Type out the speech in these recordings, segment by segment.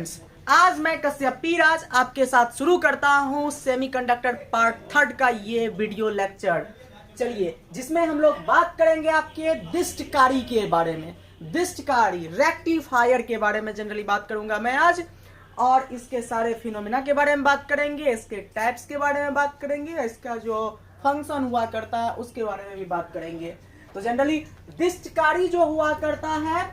Students, आज मैं कश्यप पीराज आपके साथ शुरू करता हूं सेमीकंडक्टर पार्ट 3 का ये वीडियो लेक्चर। चलिए, जिसमें हम लोग बात करेंगे आपके दिष्टकारी के बारे में। दिष्टकारी रेक्टिफायर के बारे में जनरली बात करूंगा मैं आज, और इसके सारे फिनोमिना के बारे में बात करेंगे, इसके टाइप्स के बारे में बात करेंगे, इसका जो फंक्शन हुआ करता है उसके बारे में भी बात करेंगे। तो जनरली दिष्टकारी जो हुआ करता है,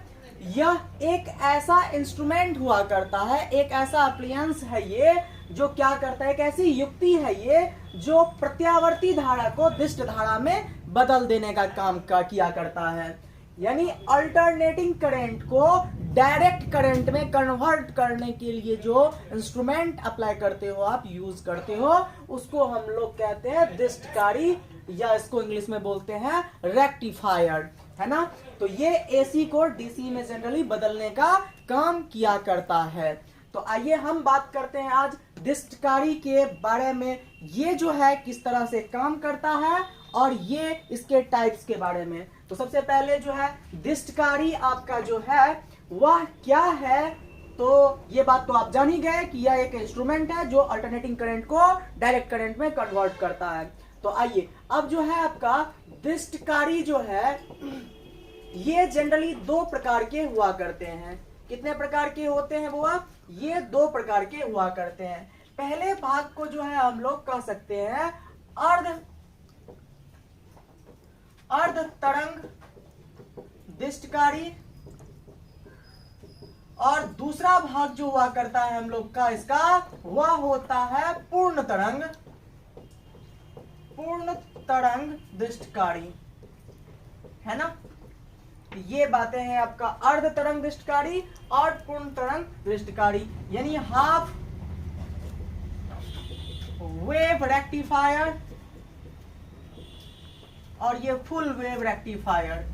यह एक ऐसा इंस्ट्रूमेंट हुआ करता है, एक ऐसा अप्लायंस है ये जो क्या करता है, एक ऐसी युक्ति है ये जो प्रत्यावर्ती धारा को दिष्ट धारा में बदल देने का काम किया करता है। यानी अल्टरनेटिंग करंट को डायरेक्ट करंट में कन्वर्ट करने के लिए जो इंस्ट्रूमेंट अप्लाई करते हो, आप यूज करते हो, उसको हम लोग कहते हैं दिष्टकारी, या इसको इंग्लिश में बोलते हैं रेक्टिफायर, है ना। तो ये एसी को डीसी में जनरली बदलने का काम किया करता है। तो आइए हम बात करते हैं आज दिष्टकारी के बारे में, ये जो है किस तरह से काम करता है और ये इसके टाइप्स के बारे में। तो सबसे पहले जो है दिष्टकारी आपका जो है वह क्या है, तो ये बात तो आप जान ही गए कि यह एक इंस्ट्रूमेंट है जो अल्टरनेटिंग करंट को डायरेक्ट करंट में कन्वर्ट करता है। तो आइए, अब जो है आपका दिष्टकारी जो है ये जनरली दो प्रकार के हुआ करते हैं। कितने प्रकार के होते हैं वो? ये दो प्रकार के हुआ करते हैं। पहले भाग को जो है हम लोग कह सकते हैं अर्ध तरंग दिष्टकारी, और दूसरा भाग जो हुआ करता है हम लोग का इसका, वह होता है पूर्ण तरंग दिष्टकारी, है ना। ये बातें हैं आपका अर्ध तरंग दिष्टकारी और पूर्ण तरंग दिष्टकारी, यानी हाफ वेव रेक्टिफायर और ये फुल वेव रेक्टिफायर।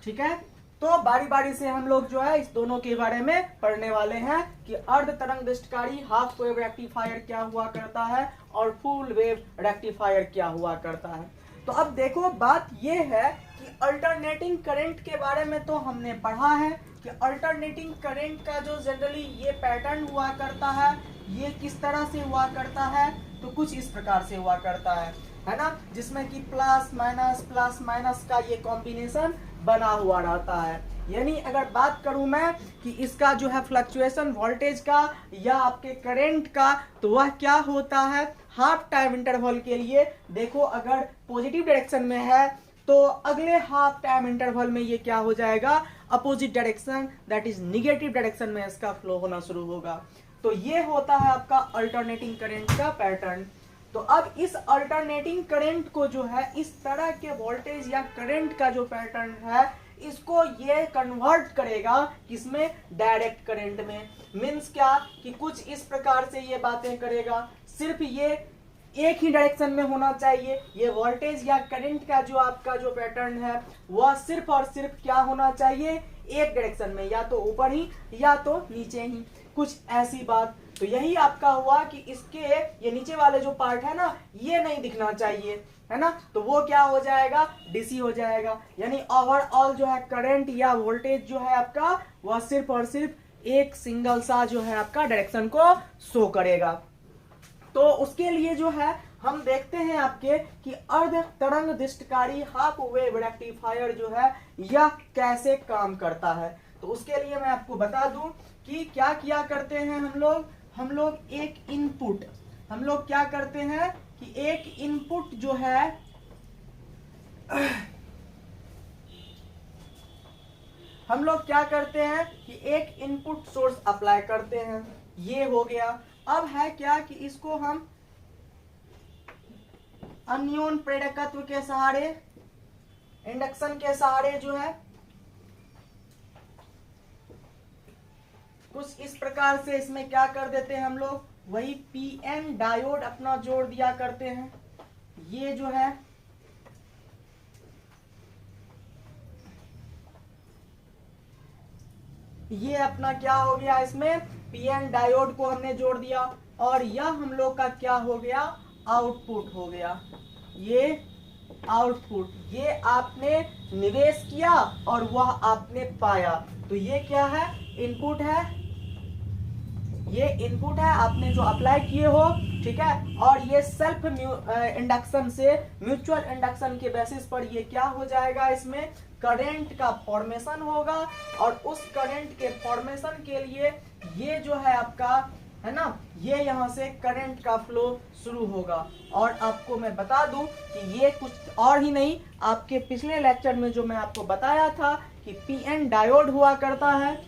ठीक है, तो बारी बारी से हम लोग जो है इस दोनों के बारे में पढ़ने वाले हैं कि अर्ध तरंग दिष्टकारी हाफ वेव रेक्टिफायर क्या हुआ करता है और फुल वेव रेक्टिफायर क्या हुआ करता है। तो अब देखो, बात ये है कि अल्टरनेटिंग करंट के बारे में तो हमने पढ़ा है कि अल्टरनेटिंग करंट का जो जनरली ये पैटर्न हुआ करता है, ये किस तरह से हुआ करता है, तो कुछ इस प्रकार से हुआ करता है ना, जिसमें कि प्लस माइनस का ये कॉम्बिनेशन बना हुआ रहता है। यानी अगर बात करूं मैं कि इसका जो है फ्लक्चुएशन वोल्टेज का या आपके करंट का, तो वह क्या होता है, हाफ टाइम इंटरवल के लिए देखो, अगर पॉजिटिव डायरेक्शन में है तो अगले हाफ टाइम इंटरवल में ये क्या हो जाएगा, opposite direction, that is negative direction में इसका फ्लो होना शुरू होगा। तो ये होता है आपका अल्टरनेटिंग करंट का पैटर्न। तो अब इस अल्टरनेटिंग करंट को जो है इस तरह के वोल्टेज या करंट का जो पैटर्न है, इसको ये कन्वर्ट करेगा किसमें, डायरेक्ट करंट में। मींस क्या कि कुछ इस प्रकार से ये बातें करेगा, सिर्फ ये एक ही डायरेक्शन में होना चाहिए। ये वोल्टेज या करंट का जो आपका जो पैटर्न है वह सिर्फ और सिर्फ क्या होना चाहिए, एक डायरेक्शन में, या तो ऊपर ही या तो नीचे ही, कुछ ऐसी बात। तो यही आपका हुआ कि इसके ये नीचे वाले जो पार्ट है ना, ये नहीं दिखना चाहिए, है ना। तो वो क्या हो जाएगा, डीसी हो जाएगा। यानी ओवरऑल जो है करंट या वोल्टेज जो है आपका, वह सिर्फ और सिर्फ एक सिंगल सा जो है आपका डायरेक्शन को शो करेगा। तो उसके लिए जो है हम देखते हैं आपके कि अर्ध तरंग दिष्टकारी हाफ वेव रेक्टिफायर जो है यह कैसे काम करता है। तो उसके लिए मैं आपको बता दूं कि क्या किया करते हैं हम लोग एक इनपुट, हम लोग क्या करते हैं कि एक इनपुट जो है हम लोग क्या करते हैं कि एक इनपुट सोर्स अप्लाई करते हैं, ये हो गया। अब है क्या कि इसको हम अन्योन प्रेरकत्व के सहारे, इंडक्शन के सहारे जो है कुछ इस प्रकार से इसमें क्या कर देते हैं हम लोग, वही पीएन डायोड अपना जोड़ दिया करते हैं। ये जो है ये अपना क्या हो गया, इसमें पीएन डायोड को हमने जोड़ दिया, और यह हम लोग का क्या हो गया, आउटपुट हो गया। ये आउटपुट, ये आपने निवेश किया और वह आपने पाया, तो ये क्या है, इनपुट है, ये इनपुट है आपने जो अप्लाई किए हो, ठीक है। और ये सेल्फ इंडक्शन से म्यूचुअल इंडक्शन के बेसिस पर ये क्या हो जाएगा, इसमें करंट का फॉर्मेशन होगा, और उस करंट के फॉर्मेशन के लिए ये जो है आपका, है ना, ये यहाँ से करंट का फ्लो शुरू होगा। और आपको मैं बता दूं कि ये कुछ और ही नहीं, आपके पिछले लेक्चर में जो मैं आपको बताया था कि पीएन डायोड हुआ करता है,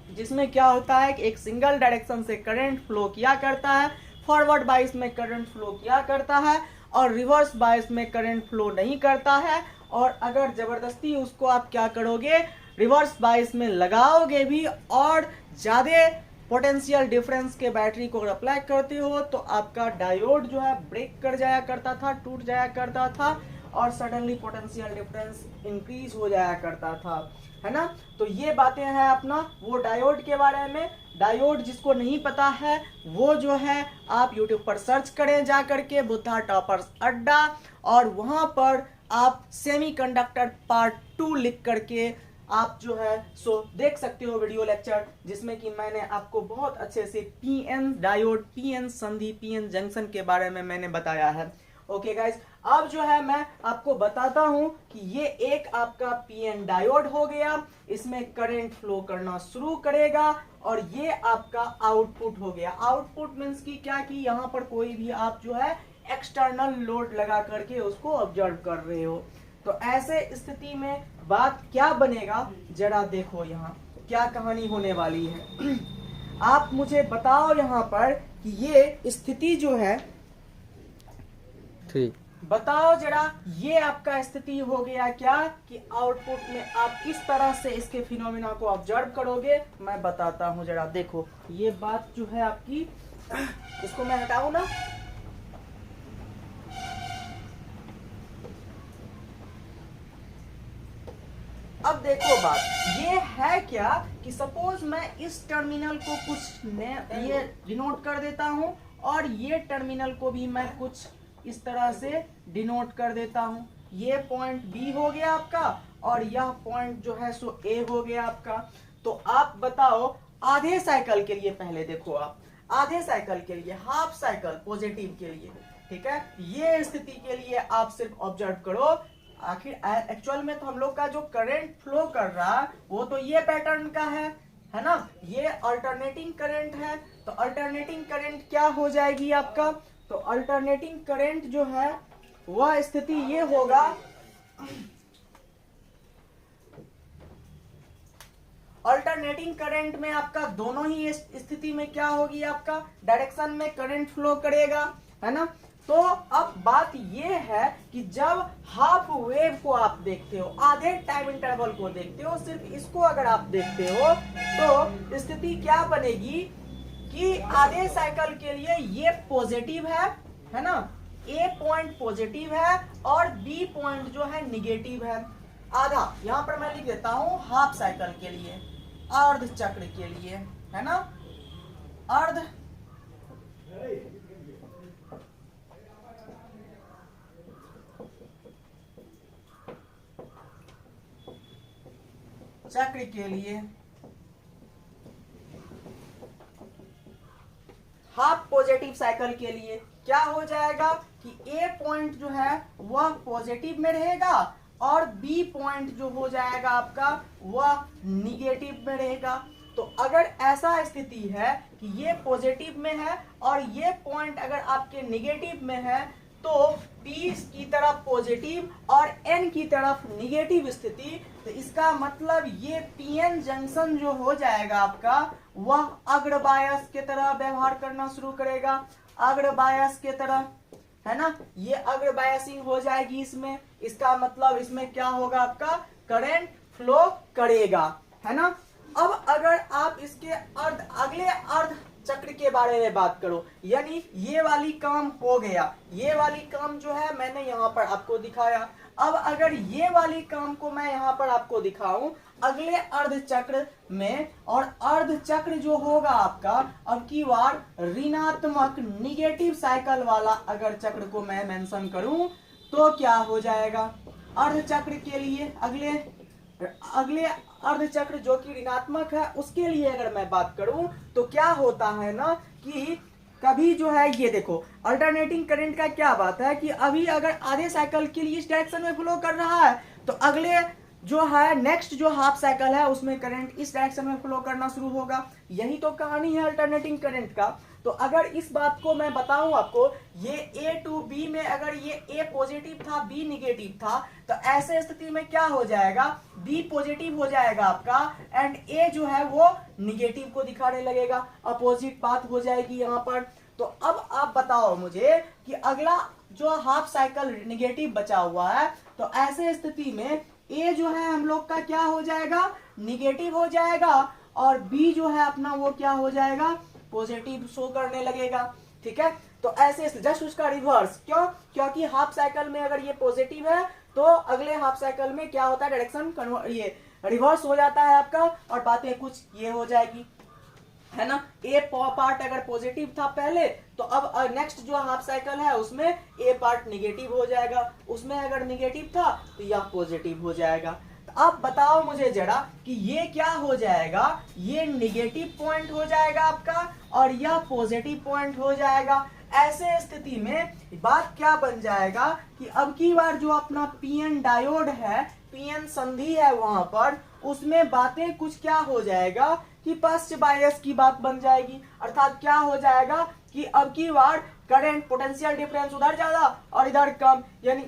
जिसमें क्या होता है कि एक सिंगल डायरेक्शन से करंट फ्लो किया करता है, फॉरवर्ड बाइस में करंट फ्लो किया करता है, और रिवर्स बाइस में करंट फ्लो नहीं करता है। और अगर जबरदस्ती उसको आप क्या करोगे, रिवर्स बाइस में लगाओगे भी और ज्यादा पोटेंशियल डिफरेंस के बैटरी को अप्लाई करते हो, तो आपका डायोड जो है ब्रेक कर जाया करता था, टूट जाया करता था, और सडनली पोटेंशियल डिफरेंस इंक्रीज हो जाया करता था, है ना। तो ये बातें हैं अपना वो डायोड के बारे में। डायोड जिसको नहीं पता है वो जो है आप YouTube पर सर्च करें जा करके, बुद्धा टॉपर्स अड्डा, और वहां पर आप सेमीकंडक्टर पार्ट 2 लिख करके आप जो है सो देख सकते हो वीडियो लेक्चर, जिसमें कि मैंने आपको बहुत अच्छे से पीएन डायोड, पीएन संधि, पीएन जंक्शन के बारे में मैंने बताया है। ओके गाइज, अब जो है मैं आपको बताता हूं कि ये एक आपका पीएन डायोड हो गया, इसमें करंट फ्लो करना शुरू करेगा, और ये आपका आउटपुट हो गया। आउटपुट मीन्स की क्या, कि यहाँ पर कोई भी आप जो है एक्सटर्नल लोड लगा करके उसको ऑब्जर्व कर रहे हो। तो ऐसे स्थिति में बात क्या बनेगा, जरा देखो यहाँ क्या कहानी होने वाली है। आप मुझे बताओ यहाँ पर कि ये स्थिति जो है, ठीक बताओ जरा, ये आपका स्थिति हो गया क्या, कि आउटपुट में आप किस तरह से इसके फिनोमिना को ऑब्जर्व करोगे, मैं बताता हूं, जरा देखो। ये बात जो है आपकी, इसको मैं हटाऊं ना, अब देखो बात ये है क्या, कि सपोज मैं इस टर्मिनल को कुछ ये डिनोट कर देता हूं, और ये टर्मिनल को भी मैं कुछ इस तरह से डिनोट कर देता हूं। ये पॉइंट बी हो गया आपका, और यह पॉइंट जो है सो ए हो गया आपका। तो आप बताओ आधे साइकिल के लिए, पहले देखो आप आधे साइकिल के लिए, हाफ साइकिल पॉजिटिव के लिए, ठीक है, ये स्थिति के लिए आप सिर्फ ऑब्जर्व करो। आखिर एक्चुअल में तो हम लोग का जो करंट फ्लो कर रहा है वो तो ये पैटर्न का है ना, ये अल्टरनेटिंग करंट है। तो अल्टरनेटिंग करंट क्या हो जाएगी आपका, तो अल्टरनेटिंग करंट जो है वह स्थिति ये होगा, अल्टरनेटिंग करंट में आपका दोनों ही स्थिति में क्या होगी, आपका डायरेक्शन में करंट फ्लो करेगा, है ना। तो अब बात ये है कि जब हाफ वेव को आप देखते हो, आधे टाइम इंटरवल को देखते हो, सिर्फ इसको अगर आप देखते हो, तो स्थिति क्या बनेगी कि आधे साइकिल के लिए ये पॉजिटिव है ना, ए पॉइंट पॉजिटिव है और बी पॉइंट जो है निगेटिव है। आधा यहां पर मैं लिख देता हूं हाफ साइकिल के लिए, अर्ध चक्र के लिए, है ना, अर्ध चक्र के लिए, हाफ पॉजिटिव साइकिल के लिए क्या हो जाएगा कि ए पॉइंट जो है वह पॉजिटिव में रहेगा, और बी पॉइंट जो हो जाएगा आपका वह निगेटिव में रहेगा। तो अगर ऐसा स्थिति है कि ये पॉजिटिव में है और ये पॉइंट अगर आपके निगेटिव में है, तो P की तरफ पॉजिटिव और N की तरफ निगेटिव स्थिति, तो इसका मतलब ये पीएन जंक्शन जो हो जाएगा आपका वह अग्र बायस के तरह व्यवहार करना शुरू करेगा, अग्र बायस के तरह, है ना, ये अग्र बायसिंग हो जाएगी इसमें। इसका मतलब इसमें क्या होगा, आपका करंट फ्लो करेगा, है ना। अब अगर आप इसके अगले अर्ध चक्र के बारे में बात करो, यानी ये वाली काम हो गया, ये वाली काम जो है मैंने यहाँ पर आपको दिखाया। अब अगर ये वाली काम को मैं यहाँ पर आपको दिखाऊं अगले अर्ध चक्र में, और अर्ध चक्र जो होगा आपका अब की बार ऋणात्मक निगेटिव साइकिल वाला अगर चक्र को मैं मेंशन करूं, तो क्या हो जाएगा, अर्ध चक्र के लिए अगले अर्ध चक्र जो कि ऋणात्मक है उसके लिए अगर मैं बात करूं तो क्या होता है ना कि कभी जो है ये देखो अल्टरनेटिंग करंट का क्या बात है कि अभी अगर आधे साइकिल के लिए इस डायरेक्शन में फ्लो कर रहा है तो अगले जो है नेक्स्ट जो हाफ साइकिल है उसमें करंट इस डायरेक्शन में फ्लो करना शुरू होगा। यही तो कहानी है अल्टरनेटिंग करंट का। तो अगर इस बात को मैं बताऊं आपको, ये A टू B में अगर ये A पॉजिटिव था B निगेटिव था तो ऐसे स्थिति में क्या हो जाएगा, B पॉजिटिव हो जाएगा आपका एंड A जो है वो निगेटिव को दिखाने लगेगा, अपोजिट बात हो जाएगी यहाँ पर। तो अब आप बताओ मुझे कि अगला जो हाफ साइकिल निगेटिव बचा हुआ है तो ऐसे स्थिति में A जो है हम लोग का क्या हो जाएगा, निगेटिव हो जाएगा और B जो है अपना वो क्या हो जाएगा, पॉजिटिव शो करने लगेगा। ठीक है, तो ऐसे जस्ट उसका रिवर्स, क्यों, क्योंकि हाफ साइकिल में अगर ये पॉजिटिव है तो अगले हाफ साइकिल में क्या होता है, डायरेक्शन ये रिवर्स हो जाता है आपका और बातें कुछ ये हो जाएगी, है ना। ए पार्ट अगर पॉजिटिव था पहले तो अब नेक्स्ट जो हाफ साइकिल है उसमें ए पार्ट निगेटिव हो जाएगा, उसमें अगर निगेटिव था तो यह पॉजिटिव हो जाएगा। तो अब बताओ मुझे जरा कि ये क्या हो जाएगा, ये निगेटिव पॉइंट हो जाएगा आपका और यह पॉजिटिव पॉइंट हो जाएगा। ऐसे स्थिति में बात क्या बन जाएगा कि अब की बार जो अपना पीएन डायोड है, पीएन संधि है वहां पर, उसमें बातें कुछ क्या हो जाएगा कि पश्च बायस की बात बन जाएगी। अर्थात क्या हो जाएगा कि अब की बार करंट पोटेंशियल डिफरेंस उधर ज्यादा और इधर कम, यानी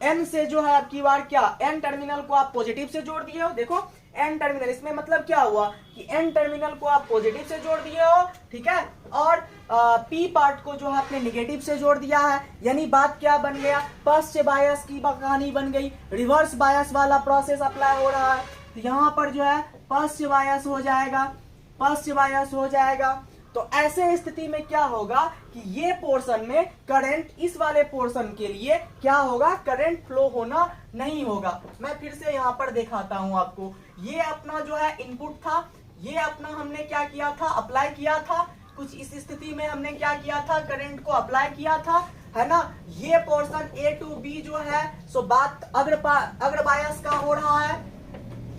एन से जो है अब की बार क्या, एन टर्मिनल को आप पॉजिटिव से जोड़ दिए हो। देखो एन टर्मिनल, इसमें मतलब क्या हुआ कि एन टर्मिनल को आप पॉजिटिव से जोड़ दिए हो, ठीक है, और पी पार्ट को जो है आपने निगेटिव से जोड़ दिया है। यानी बात क्या बन गया, पश्च बायस की कहानी बन गई, रिवर्स बायस वाला प्रोसेस अप्लाई हो रहा है। तो यहाँ पर जो है पश्च बायस हो जाएगा, पश्च बायस हो जाएगा। तो ऐसे स्थिति में क्या होगा कि ये पोर्शन में करंट इस वाले पोर्शन के लिए क्या होगा, करंट फ्लो होना नहीं होगा। मैं फिर से यहाँ पर दिखाता हूँ आपको। ये अपना जो है इनपुट था, ये अपना हमने क्या किया था, अप्लाई किया था। कुछ इस स्थिति में हमने क्या किया था, करंट को अप्लाई किया था, है ना। ये पोर्शन A टू B जो है सो बात अग्र बायस का हो रहा है।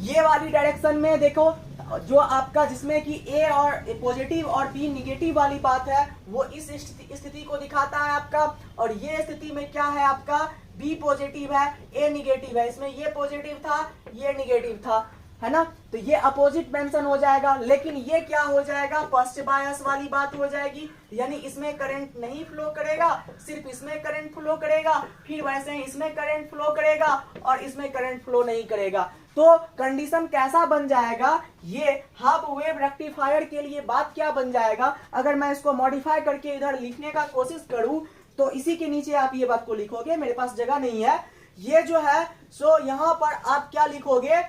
ये वाली डायरेक्शन में देखो जो आपका जिसमें कि A और पॉजिटिव और B निगेटिव वाली बात है वो इस स्थिति को दिखाता है आपका। और ये स्थिति में क्या है आपका, B पॉजिटिव है A निगेटिव है, इसमें ये पॉजिटिव था ये निगेटिव था, है ना। तो ये अपोजिट मेंशन हो जाएगा, लेकिन ये क्या हो जाएगा, पश्च बायस वाली बात हो जाएगी। यानी इसमें करंट नहीं फ्लो करेगा, सिर्फ इसमें करंट फ्लो करेगा, फिर वैसे ही इसमें करंट फ्लो करेगा और इसमें करंट फ्लो नहीं करेगा। तो कंडीशन कैसा बन जाएगा, ये हाफ वेव रेक्टिफायर के लिए बात क्या बन जाएगा। अगर मैं इसको मॉडिफाई करके इधर लिखने का कोशिश करूं तो इसी के नीचे आप ये बात को लिखोगे, मेरे पास जगह नहीं है। ये जो है सो यहाँ पर आप क्या लिखोगे,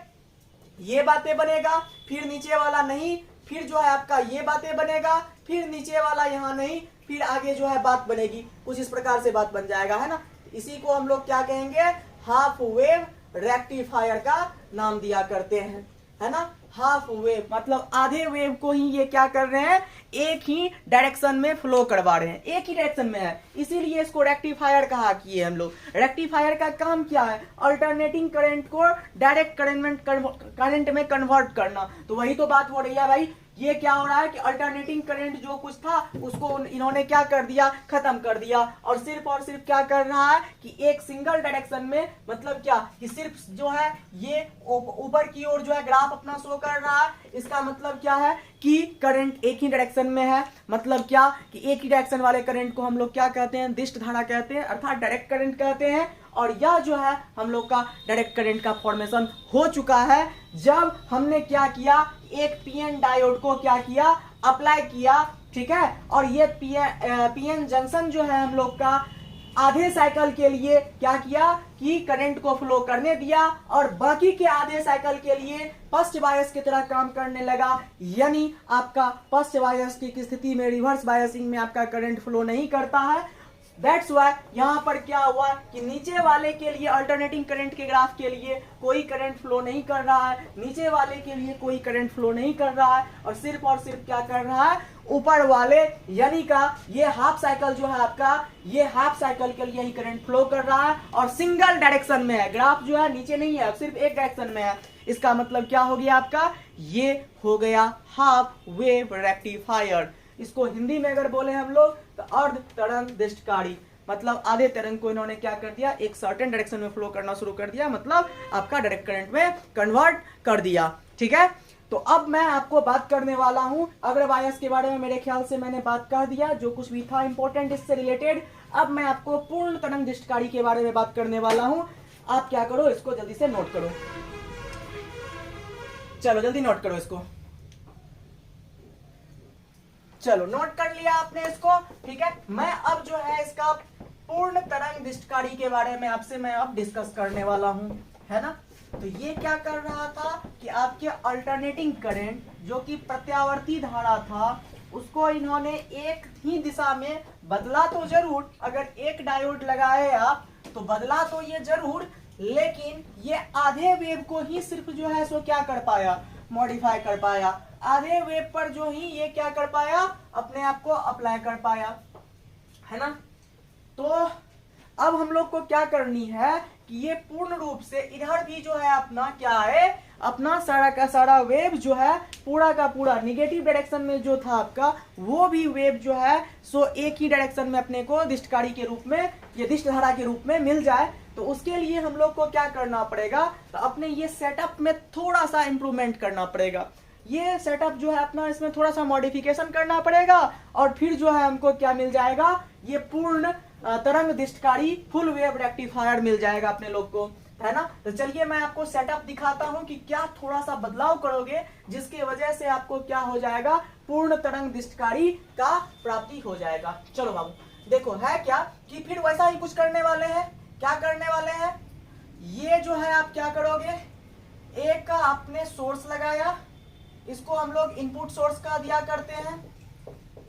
ये बातें बनेगा, फिर नीचे वाला नहीं, फिर जो है आपका ये बातें बनेगा, फिर नीचे वाला यहाँ नहीं, फिर आगे जो है बात बनेगी। कुछ इस प्रकार से बात बन जाएगा, है ना। इसी को हम लोग क्या कहेंगे, हाफ वेव रेक्टिफायर का नाम दिया करते हैं, है ना। हाफ वेव मतलब आधे वेव को ही ये क्या कर रहे हैं, एक ही डायरेक्शन में फ्लो करवा रहे हैं, एक ही डायरेक्शन में है, इसीलिए इसको रेक्टिफायर कहा किए हम लोग। रेक्टिफायर का काम क्या है, अल्टरनेटिंग करंट को डायरेक्ट करंट में कन्वर्ट करना। तो वही तो बात हो रही है भाई। ये क्या हो रहा है कि अल्टरनेटिंग करंट जो कुछ था उसको इन्होंने क्या कर दिया, खत्म कर दिया, और सिर्फ क्या कर रहा है कि एक सिंगल डायरेक्शन में, मतलब क्या कि सिर्फ जो है ये ऊपर की ओर जो है ग्राफ अपना शो कर रहा है। इसका मतलब क्या है कि करंट एक ही डायरेक्शन में है। मतलब क्या कि एक ही डायरेक्शन वाले करंट को हम लोग क्या कहते हैं, दिष्ट धारा कहते हैं, अर्थात डायरेक्ट करंट कहते हैं। और यह जो है हम लोग का डायरेक्ट करंट का फॉर्मेशन हो चुका है जब हमने क्या किया, एक पीएन डायोड को क्या किया, अप्लाई किया, ठीक है। और ये पीएन जंक्शन जो है हम लोग का आधे साइकिल के लिए क्या किया कि करंट को फ्लो करने दिया और बाकी के आधे साइकिल के लिए पश्च बायस की तरह काम करने लगा। यानी आपका पश्च बायस की स्थिति में, रिवर्स बायसिंग में आपका करंट फ्लो नहीं करता है। दैट्स व्हाई यहाँ पर क्या हुआ कि नीचे वाले के लिए अल्टरनेटिंग करंट के ग्राफ के लिए कोई करंट फ्लो नहीं कर रहा है, नीचे वाले के लिए कोई करंट फ्लो नहीं कर रहा है, और सिर्फ क्या कर रहा है, ऊपर वाले यानी का ये हाफ साइकिल जो है आपका, ये हाफ साइकिल के लिए ही करंट फ्लो कर रहा है और सिंगल डायरेक्शन में है। ग्राफ जो है नीचे नहीं है, सिर्फ एक डायरेक्शन में है। इसका मतलब क्या हो गया आपका, ये हो गया हाफ वेव रेक्टिफायर। इसको हिंदी में अगर बोले हम लोग तो अर्ध तरंग दिष्टकारी, मतलब आधे तरंग को इन्होंने क्या कर दिया, एक सर्टेन डायरेक्शन में फ्लो करना शुरू कर दिया, मतलब आपका डायरेक्ट करंट में कन्वर्ट कर दिया। ठीक है, तो अब मैं आपको बात करने वाला हूं अग्रवायस के बारे में। मेरे ख्याल से मैंने बात कर दिया जो कुछ भी था इंपॉर्टेंट इससे रिलेटेड। अब मैं आपको पूर्ण तरंग दिष्टकारी के बारे में बात करने वाला हूं। आप क्या करो, इसको जल्दी से नोट करो, चलो जल्दी नोट करो इसको। चलो नोट कर लिया आपने इसको, ठीक है। मैं अब जो है इसका पूर्ण तरंग दिष्टकारी के बारे में आपसे मैं अब डिस्कस करने वाला हूं, है ना। तो ये क्या कर रहा था कि आपके अल्टरनेटिंग करंट जो कि प्रत्यावर्ती धारा था उसको इन्होंने एक ही दिशा में बदला तो जरूर, अगर एक डायोड लगाए आप तो बदला तो ये जरूर, लेकिन ये आधे वेव को ही सिर्फ जो है सो क्या कर पाया, मॉडिफाई कर पाया। आधे वेव पर जो ही ये क्या कर पाया, अपने आप को अप्लाई कर पाया, है ना। तो अब हम लोग को क्या करनी है कि ये पूर्ण रूप से इधर भी जो है अपना क्या है, अपना सारा का सारा वेव जो है पूरा का पूरा निगेटिव डायरेक्शन में जो था आपका, वो भी वेव जो है सो एक ही डायरेक्शन में अपने को दिष्टकारी के रूप में, ये दिष्ट धारा के रूप में मिल जाए। तो उसके लिए हम लोग को क्या करना पड़ेगा, तो अपने ये सेटअप में थोड़ा सा इंप्रूवमेंट करना पड़ेगा। ये सेटअप जो है अपना, इसमें थोड़ा सा मॉडिफिकेशन करना पड़ेगा और फिर जो है हमको क्या मिल जाएगा, ये पूर्ण तरंग दिष्टकारी फुल वेव रेक्टिफायर मिल जाएगा अपने लोग को, है ना। तो चलिए मैं आपको सेटअप दिखाता हूं कि क्या थोड़ा सा बदलाव करोगे जिसकी वजह से आपको क्या हो जाएगा, पूर्ण तरंग दिष्टकारी का प्राप्ति हो जाएगा। चलो बाबू देखो है क्या कि फिर वैसा ही कुछ करने वाले हैं। क्या करने वाले हैं, ये जो है आप क्या करोगे, एक का आपने सोर्स लगाया, इसको हम लोग इनपुट सोर्स का दिया करते हैं।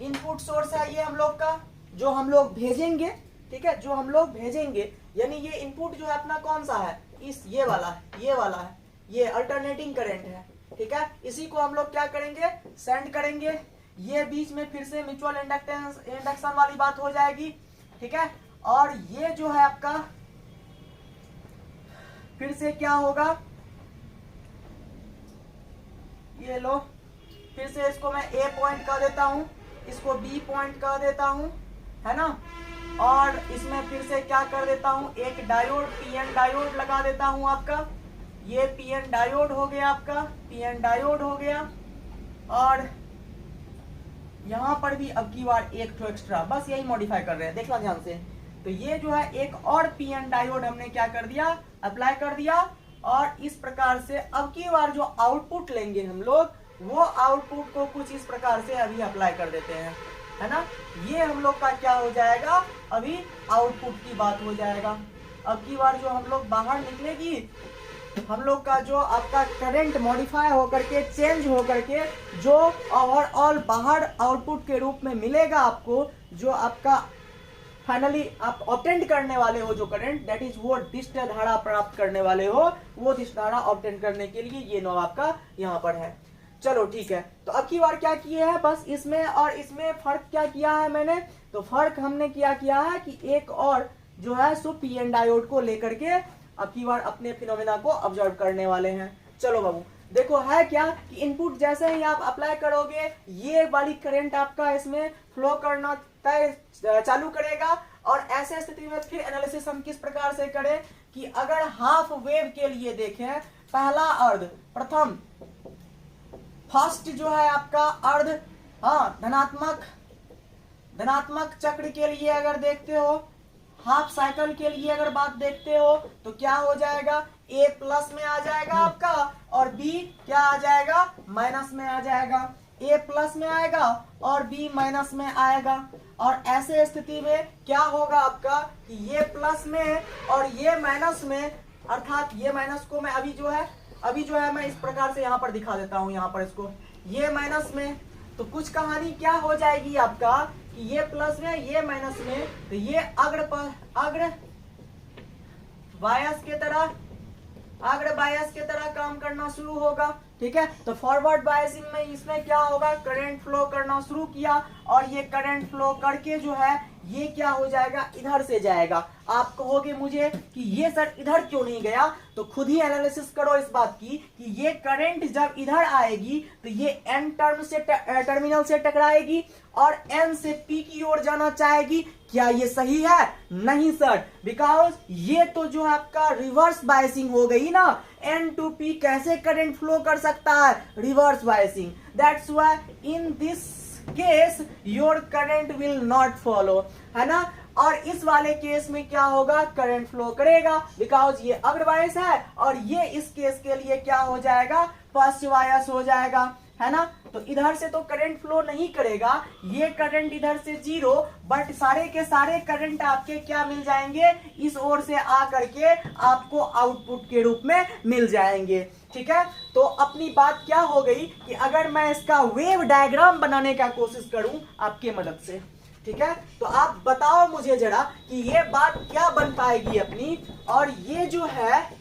इनपुट सोर्स है ये हम लोग का, जो हम लोग भेजेंगे, ठीक है, जो हम लोग भेजेंगे, यानी ये इनपुट जो है अपना कौन सा है, इस ये वाला है, ये वाला है, ये अल्टरनेटिंग करंट है, ठीक है। इसी को हम लोग क्या करेंगे, सेंड करेंगे। ये बीच में फिर से म्यूचुअल इंडक्शन वाली बात हो जाएगी, ठीक है। और ये जो है आपका फिर से क्या होगा, ये लो, फिर से इसको मैं ए पॉइंट कर देता हूं, इसको बी पॉइंट कर देता हूं, है ना। और इसमें फिर से क्या कर देता हूं, एक डायोड पीएन डायोड लगा देता हूं आपका। ये पीएन डायोड हो गया आपका, पीएन डायोड हो गया। और यहां पर भी अब की बार एक तो एक्स्ट्रा, बस यही मॉडिफाई कर रहे हैं, देखना ध्यान से। तो ये जो है एक और पीएन डायोड हमने क्या कर दिया, अप्लाई कर दिया। और इस प्रकार से अब की बार जो आउटपुट लेंगे हम लोग, वो आउटपुट को कुछ इस प्रकार से अभी अप्लाई कर देते हैं, है ना। ये हम लोग का क्या हो जाएगा, अभी आउटपुट की बात हो जाएगा। अब की बार जो हम लोग बाहर निकलेगी, हम लोग का जो आपका करंट मॉडिफाई होकर के, चेंज होकर के जो ओवरऑल बाहर आउटपुट के रूप में मिलेगा आपको, जो आपका फाइनली आप ऑब्टेंड करने वाले हो जो करंट, दैट इज वो दिष्ट धारा प्राप्त करने वाले हो, वो दिष्ट धारा ऑब्टेंड करने के लिए ये नॉब आपका यहाँ पर है। चलो ठीक है, तो अब की बार क्या किया है, बस इसमें और इसमें फर्क क्या किया है मैंने, तो फर्क हमने क्या किया है कि एक और जो है सो पीएन डायोड को लेकर के अब की बार अपने फिनोमेना को ऑब्जर्व करने वाले हैं। चलो बाबू देखो है क्या कि इनपुट जैसे ही आप अप्लाई करोगे, ये वाली करंट आपका इसमें फ्लो करना तय चालू करेगा। और ऐसे स्थिति में फिर एनालिसिस हम किस प्रकार से करें कि अगर हाफ वेव के लिए देखें, पहला अर्ध, प्रथम फर्स्ट जो है आपका अर्ध, हाँ धनात्मक चक्र के लिए अगर देखते हो, हाफ साइकिल के लिए अगर बात देखते हो, तो क्या हो जाएगा, ए प्लस में आ जाएगा आपका और बी क्या आ जाएगा, माइनस में आ जाएगा। ए प्लस में आएगा और बी माइनस में आएगा। और ऐसे स्थिति में क्या होगा आपका कि ये प्लस में और ये माइनस में, अर्थात ये माइनस को मैं अभी जो है मैं इस प्रकार से यहाँ पर दिखा देता हूँ, यहाँ पर इसको, ये माइनस में तो कुछ कहानी क्या हो जाएगी आपका कि ये प्लस में ये माइनस में, तो ये अग्र बायस के तरह काम करना शुरू होगा। ठीक है, तो फॉरवर्ड बायसिंग में इसमें क्या होगा, करंट फ्लो करना शुरू किया और ये करंट फ्लो करके जो है ये क्या हो जाएगा, इधर से जाएगा। आप कहोगे मुझे कि ये सर इधर क्यों नहीं गया, तो खुद ही एनालिसिस करो इस बात की कि ये करंट जब इधर आएगी तो ये एन टर्मिनल से टकराएगी और एन से पी की ओर जाना चाहेगी। क्या ये सही है? नहीं सर, बिकॉज ये तो जो आपका रिवर्स बायसिंग हो गई ना, एन टू पी कैसे करंट फ्लो कर सकता है, reverse biasing. That's why in this case your current will not follow, है ना। और इस वाले केस में क्या होगा, करंट फ्लो करेगा, बिकॉज ये अग्र बायस है और ये इस केस के लिए क्या हो जाएगा, फर्स्ट बायस हो जाएगा, है ना। तो इधर से तो करंट फ्लो नहीं करेगा, ये करंट इधर से 0, बट सारे के सारे करंट आपके क्या मिल जाएंगे, इस ओर से आ करके आपको आउटपुट के रूप में मिल जाएंगे। ठीक है, तो अपनी बात क्या हो गई कि अगर मैं इसका वेव डायग्राम बनाने का कोशिश करूं आपके मदद से, ठीक है, तो आप बताओ मुझे जरा कि ये बात क्या बन पाएगी अपनी। और ये जो है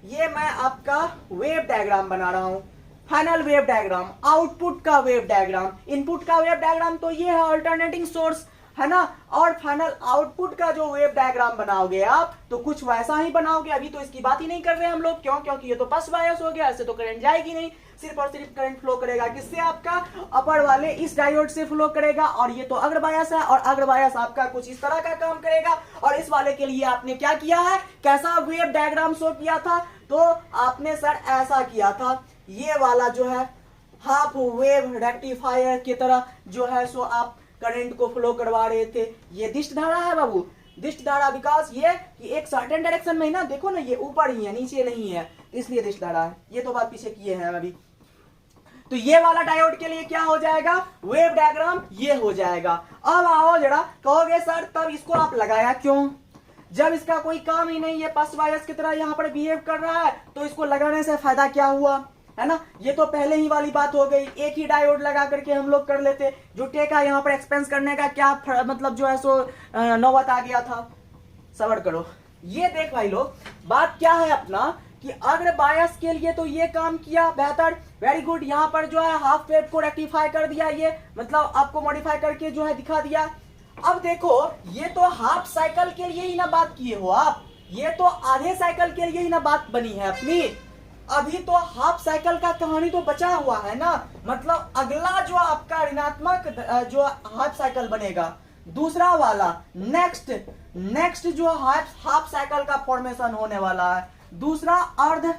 ये मैं आपका वेव डायग्राम बना रहा हूं, फाइनल वेव डायग्राम, आउटपुट का वेव डायग्राम, इनपुट का वेव डायग्राम तो ये है अल्टरनेटिंग सोर्स, है ना। और फाइनल आउटपुट का जो वेव डायग्राम बनाओगे आप तो कुछ वैसा ही बनाओगे। अभी तो इसकी बात ही नहीं कर रहे हम लोग, क्यों, क्योंकि ये तो फर्स्ट बायस हो गया, ऐसे तो करंट जाएगी नहीं, सिर्फ और सिर्फ करंट फ्लो करेगा किससे, आपका अपर वाले इस डायोड से फ्लो करेगा। और ये तो अग्र बायस है और अग्र बायस आपका कुछ इस तरह का काम करेगा। और इस वाले के लिए आपने क्या किया है, कैसा वेव डायग्राम शो किया था, तो आपने सर ऐसा किया था, ये वाला जो है हाफ वेव रेक्टिफायर की तरह जो है सो आप करंट को फ्लो करवा रहे थे। ये दिष्ट धारा है बाबू, दिष्ट धारा, विकास ये कि एक सर्टेन डायरेक्शन में ही ना, देखो ना ये ऊपर ही है नीचे नहीं है, इसलिए दिष्ट धारा है। ये तो बात पीछे किए हैं अभी। तो ये वाला डायोड के लिए क्या हो जाएगा, वेव डायग्राम ये हो जाएगा। अब आओ जरा, कहोगे सर तब इसको आप लगाया क्यों, जब इसका कोई काम ही नहीं है, फर्स्ट बायस की तरह यहाँ पर बिहेव कर रहा है, तो इसको लगाने से फायदा क्या हुआ, है ना। ये तो पहले ही वाली बात हो गई, एक ही डायोड लगा करके हम लोग कर लेते, जुटे का यहाँ पर एक्सपेंस करने का क्या मतलब जो है सो नौबत आ गया था। सबर करो, ये देख भाई लोग, बात क्या है अपना कि अग्र बायस के लिए तो ये काम किया बेहतर, वेरी गुड। यहाँ पर जो है हाफ वेव को रेक्टिफाई कर दिया, ये मतलब आपको मॉडिफाई करके जो है दिखा दिया। अब देखो ये तो हाफ साइकिल के लिए ही ना बात किए हो आप, ये तो आधे साइकिल के लिए ही ना बात बनी है अपनी। अभी तो हाफ साइकिल का कहानी तो बचा हुआ है ना, मतलब अगला जो आपका ऋणात्मक जो हाफ साइकिल बनेगा, दूसरा वाला नेक्स्ट जो हाफ साइकिल का फॉर्मेशन होने वाला है, दूसरा अर्ध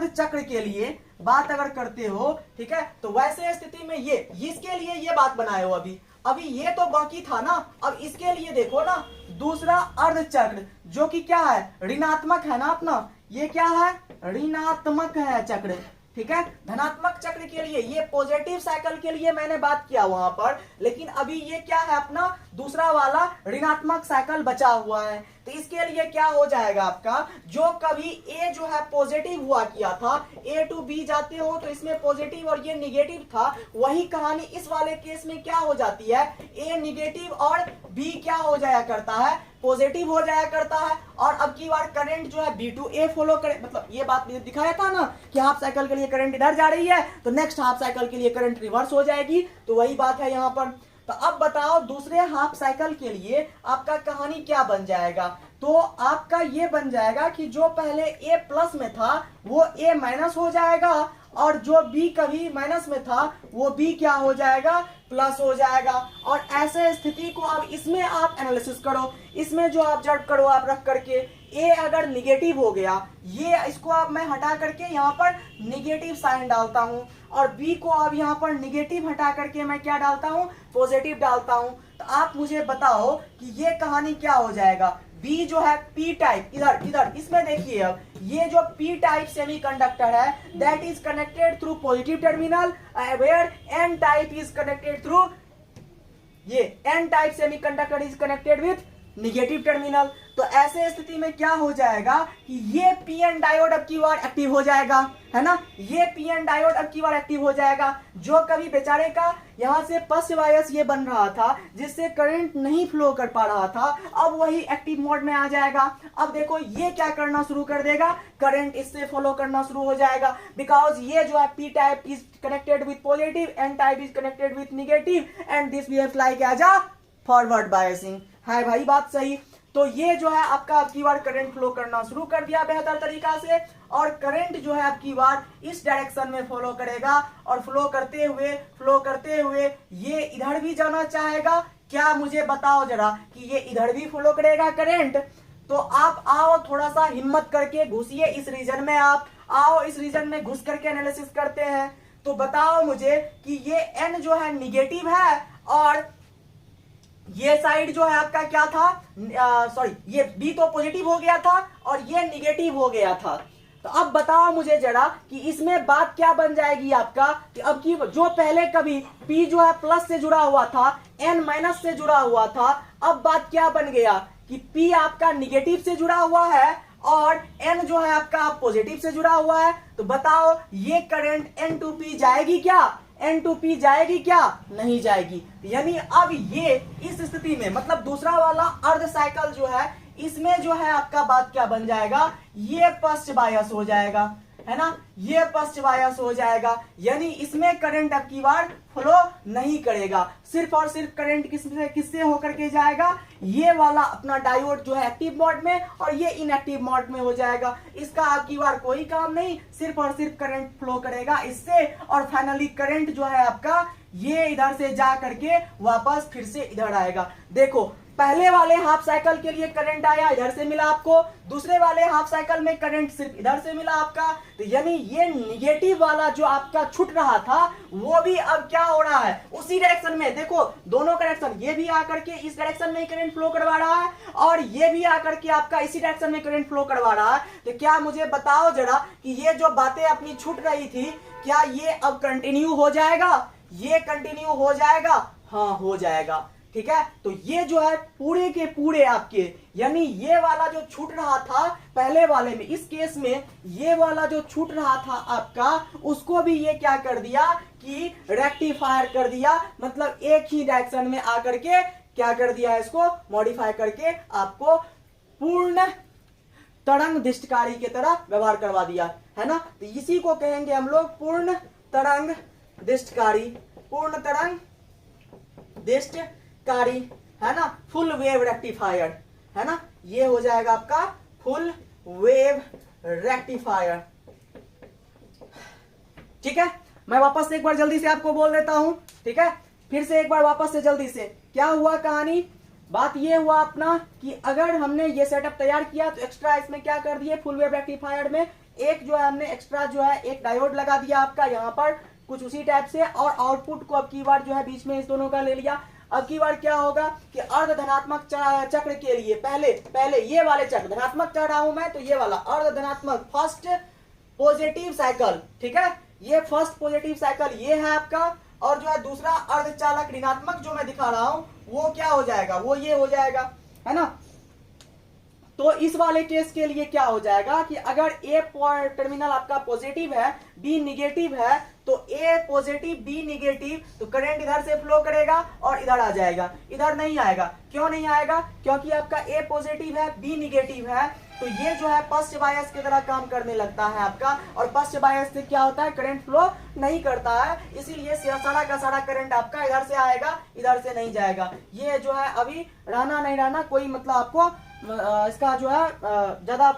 चक्र के लिए बात अगर करते हो, ठीक है, तो वैसे स्थिति में ये इसके लिए ये बात बनाए हो। अभी ये तो बाकी था ना, अब इसके लिए देखो ना, दूसरा अर्ध चक्र जो कि क्या है, ऋणात्मक है ना अपना, ये क्या है, ऋणात्मक है चक्र, ठीक है। धनात्मक चक्र के लिए, ये पॉजिटिव साइकिल के लिए मैंने बात किया वहां पर, लेकिन अभी ये क्या है अपना दूसरा वाला ऋणात्मक साइकिल बचा हुआ है। तो इसके लिए क्या हो जाएगा आपका, जो कभी ए जो है पॉजिटिव हुआ किया था, ए टू बी जाते हो तो इसमें पॉजिटिव और ये निगेटिव था, वही कहानी इस वाले केस में क्या हो जाती है, ए निगेटिव और बी क्या हो जाया करता है, पॉजिटिव हो जाया करता है। और अब की बार करंट जो है बी टू ए फॉलो करे, मतलब ये बात मैंने दिखाया था ना कि हाफ साइकिल के लिए करंट इधर जा रही है तो नेक्स्ट हाफ साइकिल के लिए करंट रिवर्स हो जाएगी, तो वही बात है यहाँ पर। तो अब बताओ दूसरे हाफ साइकिल के लिए आपका कहानी क्या बन जाएगा, तो आपका ये बन जाएगा कि जो पहले ए प्लस में था वो ए माइनस हो जाएगा, और जो बी कभी माइनस में था वो बी क्या हो जाएगा, प्लस हो जाएगा। और ऐसे स्थिति को अब इसमें आप एनालिसिस करो, इसमें जो ऑब्जर्व करो आप रख करके, ए अगर निगेटिव हो गया, ये इसको अब मैं हटा करके यहाँ पर निगेटिव साइन डालता हूँ, और बी को अब यहाँ पर निगेटिव हटा करके मैं क्या डालता हूँ, पॉजिटिव डालता हूँ। तो आप मुझे बताओ कि ये कहानी क्या हो जाएगा, बी जो है पी टाइप, इधर इसमें देखिए, अब ये जो पी टाइप सेमीकंडक्टर है that is connected through positive terminal, where N type is connected through, ये N type semiconductor is connected with negative terminal. तो ऐसे स्थिति में क्या हो जाएगा कि ये पीएन डायोड अब की बार एक्टिव हो जाएगा, है ना। ये पीएन डायोड अब की बार एक्टिव हो जाएगा। जो कभी बेचारे का यहां से पश्च बायस ये बन रहा था जिससे करंट नहीं फ्लो कर पा रहा था, अब वही एक्टिव मोड में आ जाएगा। अब देखो ये क्या करना शुरू कर देगा, करंट इससे फॉलो करना शुरू हो जाएगा, बिकॉज ये जो है P type is connected with positive, N type is connected with negative, and this behaves like as a forward biasing. है भाई बात सही। तो ये जो है आपका आपकी बार करंट फ्लो करना शुरू कर दिया बेहतर तरीका से, और करंट जो है आपकी बार इस डायरेक्शन में फॉलो करेगा, और फ्लो करते हुए ये इधर भी जाना चाहेगा। क्या मुझे बताओ जरा कि ये इधर भी फॉलो करेगा करंट? तो आप आओ थोड़ा सा हिम्मत करके घुसिए इस रीजन में, आप आओ इस रीजन में घुस करके एनालिसिस करते हैं। तो बताओ मुझे कि ये एन जो है निगेटिव है, और ये साइड जो है आपका क्या था, सॉरी ये बी तो पॉजिटिव हो गया था और ये निगेटिव हो गया था। तो अब बताओ मुझे जरा कि इसमें बात क्या बन जाएगी आपका, कि अब की जो पहले कभी P जो है प्लस से जुड़ा हुआ था, N माइनस से जुड़ा हुआ था, अब बात क्या बन गया कि P आपका निगेटिव से जुड़ा हुआ है और N जो है आपका पॉजिटिव से जुड़ा हुआ है। तो बताओ ये करंट N2P जाएगी क्या? N2P जाएगी क्या? नहीं जाएगी। यानी अब ये इस स्थिति में मतलब दूसरा वाला अर्ध साइकिल जो है इसमें जो है आपका बात क्या बन जाएगा, ये पश्च बायस हो जाएगा, है ना, ये पश्च बायस हो जाएगा। यानी इसमें करंट अब की बार फ्लो नहीं करेगा, सिर्फ और सिर्फ करंट किससे होकर के जाएगा, ये वाला अपना डायोड जो है एक्टिव मोड में और ये इनएक्टिव मोड में हो जाएगा। इसका अब की बार कोई काम नहीं, सिर्फ और सिर्फ करंट फ्लो करेगा इससे, और फाइनली करंट जो है आपका ये इधर से जा करके वापस फिर से इधर आएगा। देखो पहले वाले हाफ साइकिल के लिए करंट आया, इधर से मिला आपको, दूसरे वाले हाफ साइकिल में करंट सिर्फ इधर से मिला आपका। तो यानी ये निगेटिव वाला जो आपका छूट रहा था वो भी अब क्या हो रहा है, उसी डायरेक्शन में। देखो दोनों डायरेक्शन, ये भी आकर के इस डायरेक्शन में करंट फ्लो करवा रहा है और ये भी आकर के आपका इसी डायरेक्शन में करंट फ्लो करवा रहा है। तो क्या मुझे बताओ जरा कि ये जो बातें अपनी छूट रही थी क्या ये अब कंटिन्यू हो जाएगा? ये कंटिन्यू हो जाएगा? हाँ हो जाएगा। ठीक है, तो ये जो है पूरे के पूरे आपके, यानी ये वाला जो छूट रहा था पहले वाले में, इस केस में ये वाला जो छूट रहा था आपका, उसको भी ये क्या कर दिया कि रेक्टिफायर कर दिया। मतलब एक ही डायरेक्शन में आकर के क्या कर दिया, इसको मॉडिफाई करके आपको पूर्ण तरंग दिष्टकारी की तरह व्यवहार करवा दिया, है ना। तो इसी को कहेंगे हम लोग पूर्ण तरंग दिष्टकारी, पूर्ण तरंग दिष्टकारी, है ना, फुल वेव रेक्टिफायर, है ना। ये हो जाएगा आपका फुल वेव रेक्टिफायर। ठीक है, मैं वापस से एक बार जल्दी से आपको बोल देता हूं। ठीक है, फिर से एक बार वापस से जल्दी से क्या हुआ कहानी, बात ये हुआ अपना कि अगर हमने ये सेटअप तैयार किया तो एक्स्ट्रा इसमें क्या कर दिए, फुल वेव रेक्टिफायर में एक जो है हमने एक्स्ट्रा जो है एक डायोड लगा दिया आपका यहाँ पर कुछ उसी टाइप से, और आउटपुट को अब की बार जो है बीच में इस दोनों का ले लिया। अब की बार क्या होगा कि अर्ध धनात्मक चक्र के लिए पहले ये वाले चक्र धनात्मक चल रहा हूं मैं, तो ये वाला अर्ध धनात्मक फर्स्ट पॉजिटिव साइकिल, ठीक है, ये फर्स्ट पॉजिटिव साइकिल ये है आपका, और जो है दूसरा अर्धचालक ऋणात्मक जो मैं दिखा रहा हूं वो क्या हो जाएगा, वो ये हो जाएगा, है ना। तो इस वाले केस के लिए क्या हो जाएगा कि अगर ए टर्मिनल आपका पॉजिटिव है, बी निगेटिव है, तो ए पॉजिटिव बी निगेटिव, तो करंट इधर से फ्लो करेगा और इधर आ जाएगा, इधर नहीं आएगा। क्यों नहीं आएगा? क्योंकि आपका ए पॉजिटिव है बी निगेटिव है, तो ये जो है पश्च बायस की तरह काम करने लगता है आपका, और पश्च बायस से क्या होता है, करंट फ्लो नहीं करता है, इसीलिए सारा का सारा करंट आपका इधर से आएगा, इधर से नहीं जाएगा। ये जो है अभी रहना नहीं रहना कोई मतलब आपको इसका जो है ज्यादा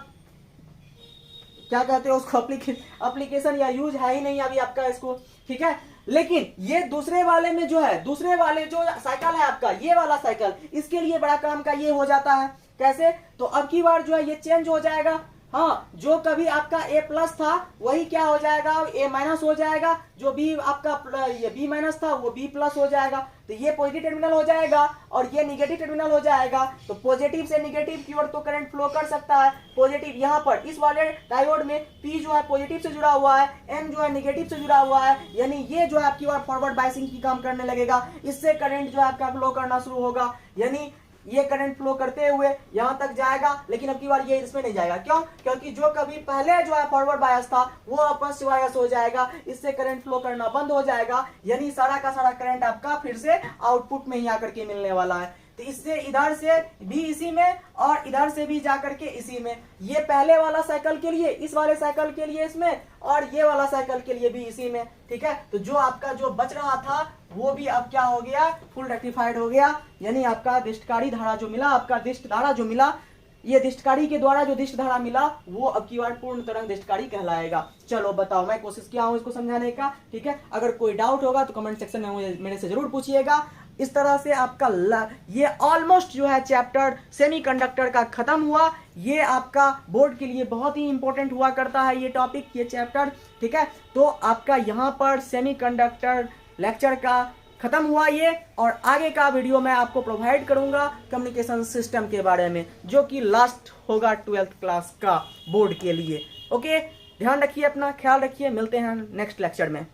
क्या कहते हैं उसको एप्लीकेशन या यूज है ही नहीं अभी आपका इसको, ठीक है। लेकिन ये दूसरे वाले में जो है, दूसरे वाले जो साइकिल है आपका, ये वाला साइकिल, इसके लिए बड़ा काम का ये हो जाता है। कैसे? तो अब की बार जो है ये चेंज हो जाएगा। हाँ, जो कभी आपका ए प्लस था वही क्या हो जाएगा, ए माइनस हो जाएगा, जो बी आपका ये बी माइनस था वो बी प्लस हो जाएगा, तो ये पॉजिटिव टर्मिनल हो जाएगा और ये निगेटिव टर्मिनल हो जाएगा। तो पॉजिटिव से निगेटिव की ओर तो करंट फ्लो कर सकता है। पॉजिटिव यहाँ पर इस वाले डायोड में पी जो है पॉजिटिव से जुड़ा हुआ है, एन जो है निगेटिव से जुड़ा हुआ है, यानी ये जो है आपकी ओर फॉरवर्ड बाइसिंग की काम करने लगेगा, इससे करंट जो है आपका फ्लो करना शुरू होगा। यानी ये करंट फ्लो करते हुए यहाँ तक जाएगा, लेकिन अब की बार ये इसमें नहीं जाएगा। क्यों? क्योंकि जो कभी पहले जो है फॉरवर्ड बायस था वो अब फर्स्ट बायस हो जाएगा, इससे करंट फ्लो करना बंद हो जाएगा, यानी सारा का सारा करंट आपका फिर से आउटपुट में ही आकर के मिलने वाला है। तो इससे इधर से भी इसी में और इधर से भी जाकर के इसी में, ये पहले वाला साइकिल के लिए, इस वाले साइकिल के लिए इसमें, और ये वाला साइकिल के लिए भी इसी में। ठीक है, तो जो आपका जो बच रहा था वो भी अब क्या हो गया, फुल रेक्टिफाइड हो गया, यानी आपका दिष्टकारी धारा जो मिला, आपका दिष्ट धारा जो मिला, ये दिष्टकारी के द्वारा जो दिष्ट धारा मिला वो अब की बार पूर्ण तरंग दिष्टकारी कहलाएगा। चलो बताओ, मैं कोशिश किया हूं इसको समझाने का। ठीक है, अगर कोई डाउट होगा तो कमेंट सेक्शन में मुझे मेरे से जरूर पूछिएगा। इस तरह से आपका ये ऑलमोस्ट जो है चैप्टर सेमीकंडक्टर का खत्म हुआ। ये आपका बोर्ड के लिए बहुत ही इंपॉर्टेंट हुआ करता है ये टॉपिक, ये चैप्टर। ठीक है, तो आपका यहाँ पर सेमीकंडक्टर लेक्चर का खत्म हुआ ये, और आगे का वीडियो मैं आपको प्रोवाइड करूंगा कम्युनिकेशन सिस्टम के बारे में, जो कि लास्ट होगा 12th क्लास का बोर्ड के लिए। ओके, ध्यान रखिए, अपना ख्याल रखिए, मिलते हैं नेक्स्ट लेक्चर में।